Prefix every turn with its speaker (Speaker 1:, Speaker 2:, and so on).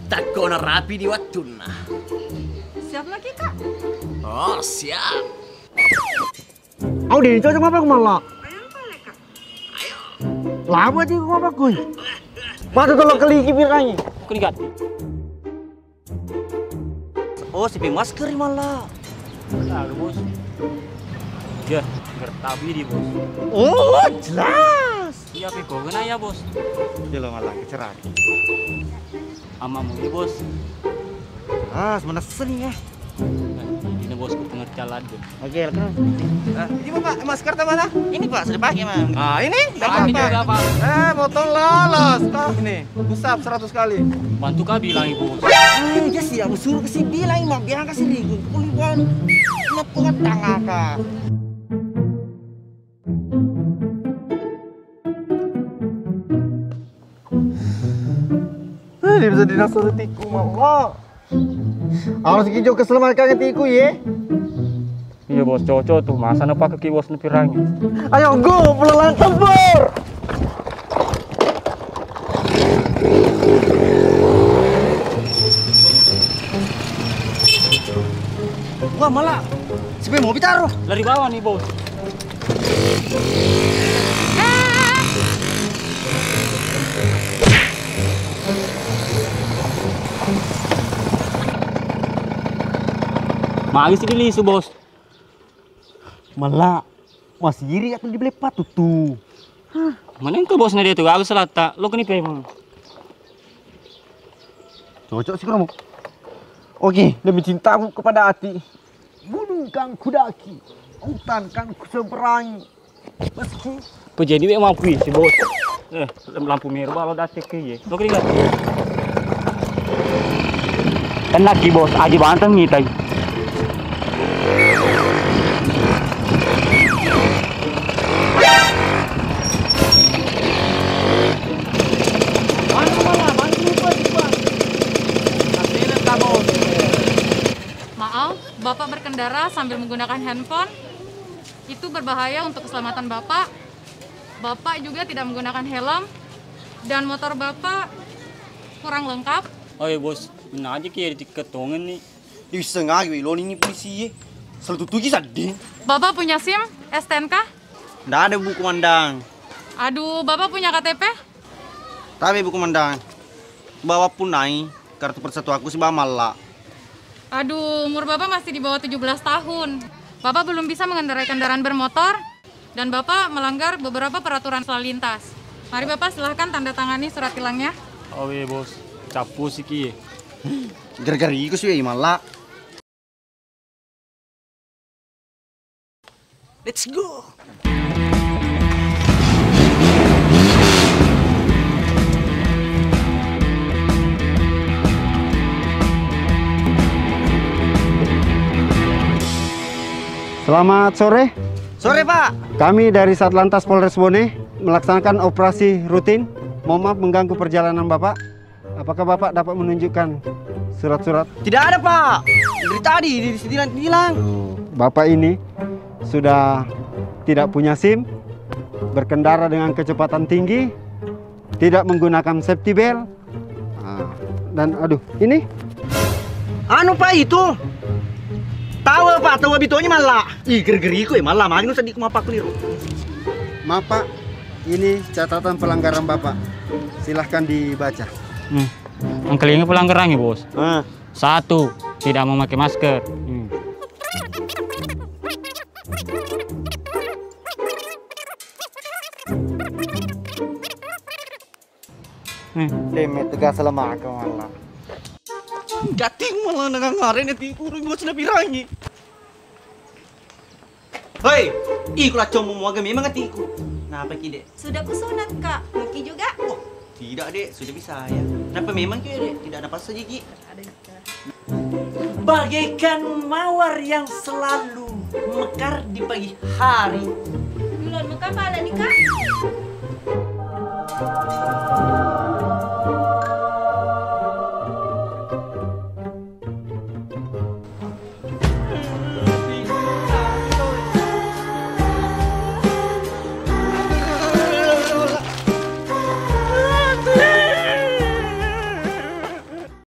Speaker 1: Tak kau rapi di watuna.
Speaker 2: Siap lagi kak?
Speaker 1: Oh siap.
Speaker 3: Aku di cocok apa malah?
Speaker 2: Ayo balik kak.
Speaker 3: Lama sih kau apa kuy? Patut tolong keliki piranya.
Speaker 4: Kelihat. Oh, si masker malah. Lalu bos. Ya, bertabi di bos.
Speaker 3: Oh, jelas.
Speaker 4: Iya, kau kena ya bos.
Speaker 3: Jelas malah kecerah.
Speaker 4: Amamu ini bos.
Speaker 3: Sebenarnya seni ya.
Speaker 4: Ini bosku pengertian lagi.
Speaker 3: Oke, kan.
Speaker 5: Ini Pak, masker mana?
Speaker 3: Ini Pak, sudah pakai Mang.
Speaker 5: Ini
Speaker 4: Kami juga Pak.
Speaker 5: Potong lolos. Ini, pusap 100 kali.
Speaker 4: Bantu kau bilang ibu.
Speaker 3: Aja sih, aku suruh kasih bilang Mang, biar kasih rigun. Kuliban, ngepungat tangan kak.
Speaker 5: Ini bisa dinasur tiku malah.
Speaker 3: Harus hijau keselamatan tiku ya.
Speaker 4: Iya bos, cocok tuh. Masa napa ke bos nepirangnya.
Speaker 3: Ayo go, pelelan tempur. Wah malah, siapa mau bitaruh?
Speaker 4: Dari bawah nih bos. Magis ini lisu bos.
Speaker 3: Malah, masih iri atau dibeli patu tuh.
Speaker 4: Mana yang ke bosnya dia tuh? Aku selata. Lo kenipu emang.
Speaker 3: Cocok sih kamu. Oke, demi cintamu kepada hati. Gunung kang kudaki, hutan kang kuseberangi. Meski
Speaker 4: Jadi emang puisi bos. Lampu merah lo datek ke lo keringat. Kan lagi bos, aja banteng ngitai.
Speaker 2: Maaf, Bapak berkendara sambil menggunakan handphone. Itu berbahaya untuk keselamatan Bapak. Bapak juga tidak menggunakan helm. Dan motor Bapak kurang lengkap.
Speaker 4: Oh iya bos, benar aja kayak diketongan nih.
Speaker 3: bisa ngaji lo ini polisi. Selalu tutuki sading.
Speaker 2: Bapak punya SIM, STNK?
Speaker 3: Nggak ada Bu Komandan.
Speaker 2: Aduh, Bapak punya KTP?
Speaker 3: Tapi Bu Komandan, bawa pun naik kartu persatu aku sih bawa malah.
Speaker 2: Aduh, umur Bapak masih di bawah 17 tahun. Bapak belum bisa mengendarai kendaraan bermotor dan Bapak melanggar beberapa peraturan lalu lintas. Mari Bapak silahkan tanda tangani surat tilangnya.
Speaker 4: Oh iya bos, capu sih ki.
Speaker 3: Gara-gara itu sih ya malah.
Speaker 1: Let's go.
Speaker 6: Selamat sore.
Speaker 3: Sore Pak.
Speaker 6: Kami dari Satlantas Polres Bone melaksanakan operasi rutin. Mohon maaf mengganggu perjalanan Bapak. Apakah Bapak dapat menunjukkan surat-surat?
Speaker 3: Tidak ada Pak. Dari tadi di sini bilang.
Speaker 6: Bapak ini sudah tidak punya SIM, berkendara dengan kecepatan tinggi, tidak menggunakan safety belt, dan aduh ini.
Speaker 3: Anu Pak itu. Tahu Pak, tahu bitonya malah. Ih, ger-geriku ya malah, makin usah dikumapak keliru.
Speaker 6: Maaf Pak, ini catatan pelanggaran Bapak. Silahkan dibaca.
Speaker 4: Angkelnya pelanggaran ya bos. 1. Tidak memakai masker.
Speaker 3: Demet tegas lemah ke malah. Gating malah nangangarin ya tiku buat sudah pirangi. Hei, ikulah comu mau agak memang tiku. Kenapa Ki Dek?
Speaker 2: Sudah kusunat Kak, Muki juga?
Speaker 3: Oh, tidak Dek, sudah bisa ya. Kenapa memang Ki Dek? Tidak ada apa saja Ki. Bagaikan mawar yang selalu mekar di pagi hari.
Speaker 2: Bulan mekar pada nih Kak?